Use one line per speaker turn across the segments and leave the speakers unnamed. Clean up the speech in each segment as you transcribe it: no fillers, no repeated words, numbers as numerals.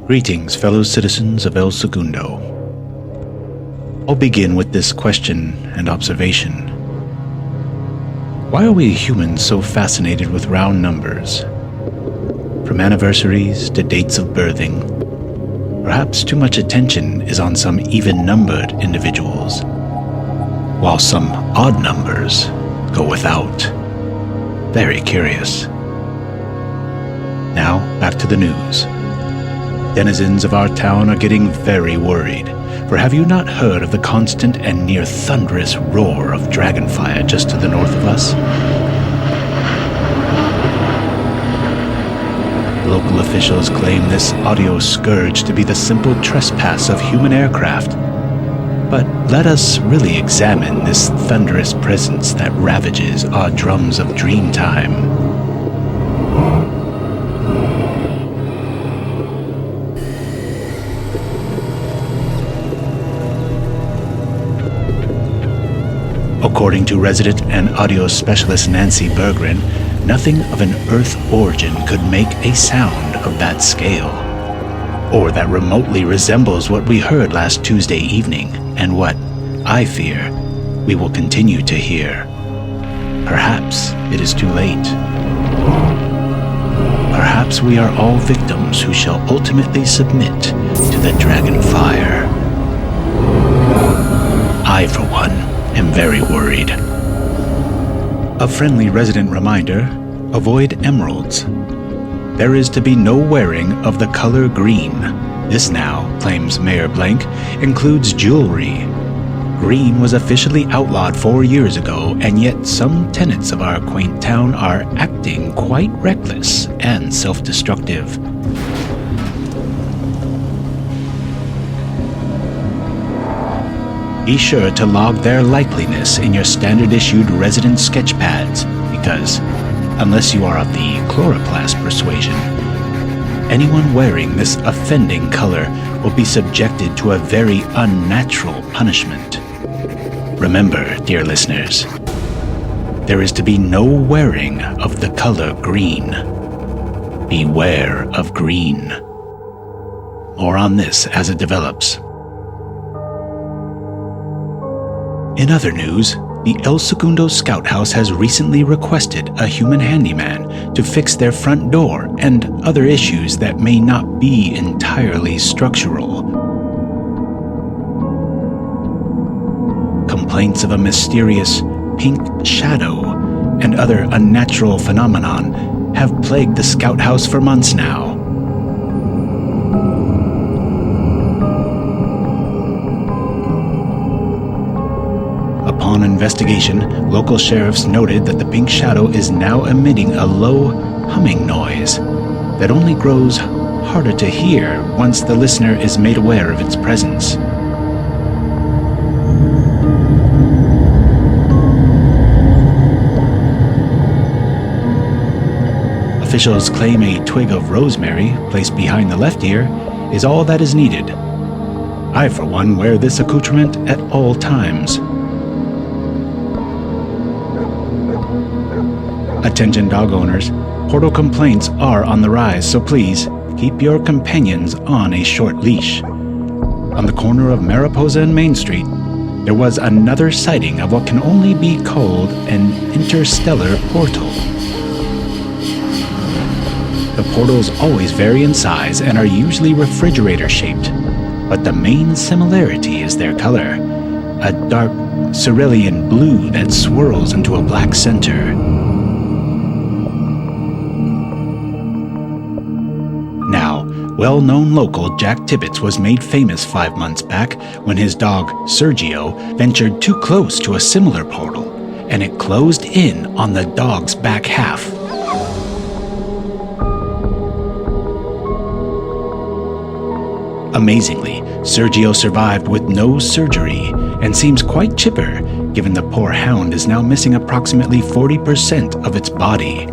Greetings, fellow citizens of El Segundo. I'll begin with this question and observation. Why are we humans so fascinated with round numbers? From anniversaries to dates of birthing, perhaps too much attention is on some even-numbered individuals, while some odd numbers go without. Very curious. Now, back to the news. Denizens of our town are getting very worried, for have you not heard of the constant and near thunderous roar of dragonfire just to the north of us? Local officials claim this audio scourge to be the simple trespass of human aircraft. But let us really examine this thunderous presence that ravages our drums of dreamtime. According to resident and audio specialist Nancy Berggren, nothing of an Earth origin could make a sound of that scale, or that remotely resembles what we heard last Tuesday evening, and what, I fear, we will continue to hear. Perhaps it is too late. Perhaps we are all victims who shall ultimately submit to the dragon fire. I, for one, am very worried. A friendly resident reminder, avoid emeralds. There is to be no wearing of the color green. This now, claims Mayor Blank, includes jewelry. Green was officially outlawed 4 years ago, and yet some tenants of our quaint town are acting quite reckless and self-destructive. Be sure to log their likeliness in your standard-issued resident sketch pads, because, unless you are of the chloroplast persuasion, anyone wearing this offending color will be subjected to a very unnatural punishment. Remember, dear listeners, there is to be no wearing of the color green. Beware of green. More on this as it develops. In other news, the El Segundo Scout House has recently requested a human handyman to fix their front door and other issues that may not be entirely structural. Complaints of a mysterious pink shadow and other unnatural phenomenon have plagued the Scout House for months now. Upon investigation, local sheriffs noted that the pink shadow is now emitting a low humming noise that only grows harder to hear once the listener is made aware of its presence. Officials claim a twig of rosemary placed behind the left ear is all that is needed. I, for one, wear this accoutrement at all times. Attention dog owners, portal complaints are on the rise, so please keep your companions on a short leash. On the corner of Mariposa and Main Street, there was another sighting of what can only be called an interstellar portal. The portals always vary in size and are usually refrigerator-shaped, but the main similarity is their color, a dark cerulean blue that swirls into a black center. Well-known local Jack Tibbetts was made famous 5 months back when his dog, Sergio, ventured too close to a similar portal, and it closed in on the dog's back half. Amazingly, Sergio survived with no surgery and seems quite chipper, given the poor hound is now missing approximately 40% of its body.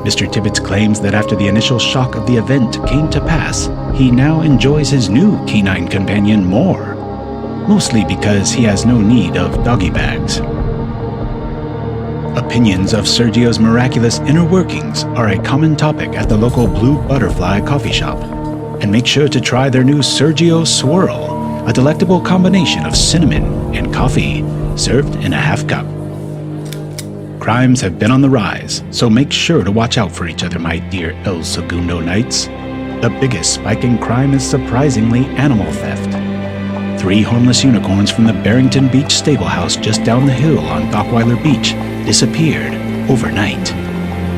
Mr. Tibbetts claims that after the initial shock of the event came to pass, he now enjoys his new canine companion more, mostly because he has no need of doggy bags. Opinions of Sergio's miraculous inner workings are a common topic at the local Blue Butterfly coffee shop, and make sure to try their new Sergio Swirl, a delectable combination of cinnamon and coffee served in a half cup. Crimes have been on the rise, so make sure to watch out for each other, my dear El Segundo Knights. The biggest spike in crime is surprisingly animal theft. 3 homeless unicorns from the Barrington Beach stable house just down the hill on Dockweiler Beach disappeared overnight.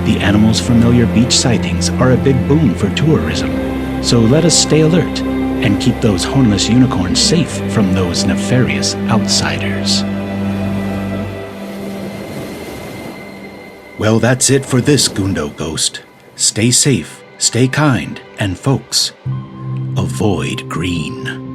The animals' familiar beach sightings are a big boon for tourism, so let us stay alert and keep those hornless unicorns safe from those nefarious outsiders. Well, that's it for this Gundo Ghost. Stay safe, stay kind, and folks, avoid green.